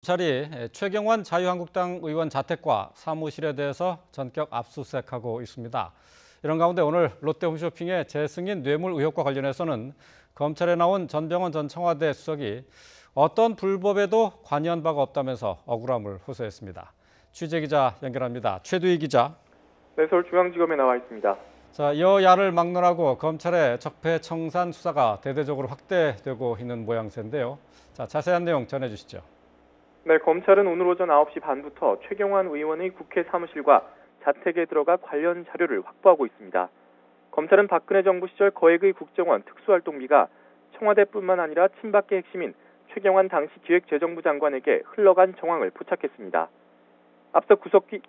검찰이 최경환 자유한국당 의원 자택과 사무실에 대해서 전격 압수수색하고 있습니다. 이런 가운데 오늘 롯데홈쇼핑의 재승인 뇌물 의혹과 관련해서는 검찰에 나온 전병헌 전 청와대 수석이 어떤 불법에도 관여한 바가 없다면서 억울함을 호소했습니다. 취재기자 연결합니다. 최두희 기자. 네, 서울중앙지검에 나와 있습니다. 자, 여야를 막론하고 검찰의 적폐청산 수사가 대대적으로 확대되고 있는 모양새인데요. 자, 자세한 내용 전해주시죠. 네, 검찰은 오늘 오전 9시 반부터 최경환 의원의 국회 사무실과 자택에 들어가 관련 자료를 확보하고 있습니다. 검찰은 박근혜 정부 시절 거액의 국정원 특수활동비가 청와대뿐만 아니라 친박계 핵심인 최경환 당시 기획재정부 장관에게 흘러간 정황을 포착했습니다. 앞서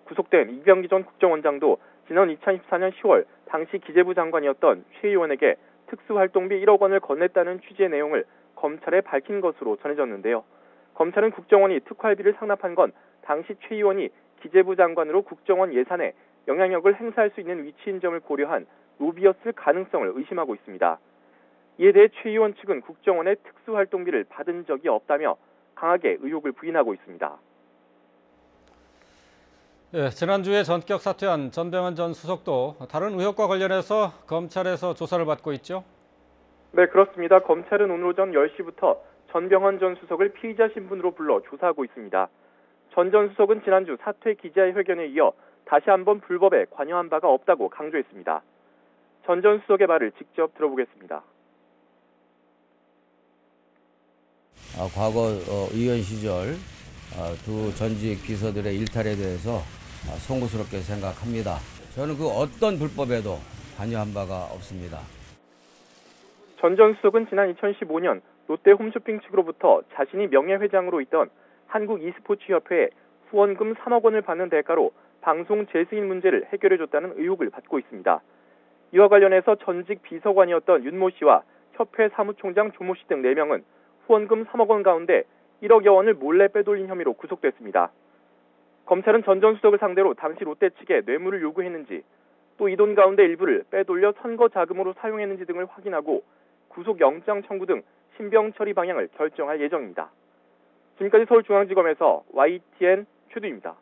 구속된 이병기 전 국정원장도 지난 2014년 10월 당시 기재부 장관이었던 최 의원에게 특수활동비 1억 원을 건넸다는 취지의 내용을 검찰에 밝힌 것으로 전해졌는데요. 검찰은 국정원이 특활비를 상납한 건 당시 최 의원이 기재부 장관으로 국정원 예산에 영향력을 행사할 수 있는 위치인 점을 고려한 로비였을 가능성을 의심하고 있습니다. 이에 대해 최 의원 측은 국정원의 특수활동비를 받은 적이 없다며 강하게 의혹을 부인하고 있습니다. 네, 지난주에 전격 사퇴한 전병헌 전 수석도 다른 의혹과 관련해서 검찰에서 조사를 받고 있죠? 네, 그렇습니다. 검찰은 오늘 오전 10시부터 전병헌 전 수석을 피의자 신분으로 불러 조사하고 있습니다. 전 수석은 지난주 사퇴 기자회견에 이어 다시 한번 불법에 관여한 바가 없다고 강조했습니다. 전 수석의 말을 직접 들어보겠습니다. 과거 의원 시절 두 전직 비서들의 일탈에 대해서 송구스럽게 생각합니다. 저는 그 어떤 불법에도 관여한 바가 없습니다. 전 수석은 지난 2015년 롯데 홈쇼핑 측으로부터 자신이 명예회장으로 있던 한국e스포츠협회에 후원금 3억 원을 받는 대가로 방송 재승인 문제를 해결해줬다는 의혹을 받고 있습니다. 이와 관련해서 전직 비서관이었던 윤모 씨와 협회 사무총장 조모 씨 등 4명은 후원금 3억 원 가운데 1억여 원을 몰래 빼돌린 혐의로 구속됐습니다. 검찰은 전 수석을 상대로 당시 롯데 측에 뇌물을 요구했는지 또 이 돈 가운데 일부를 빼돌려 선거 자금으로 사용했는지 등을 확인하고 구속영장 청구 등 신병 처리 방향을 결정할 예정입니다. 지금까지 서울중앙지검에서 YTN 최두희입니다.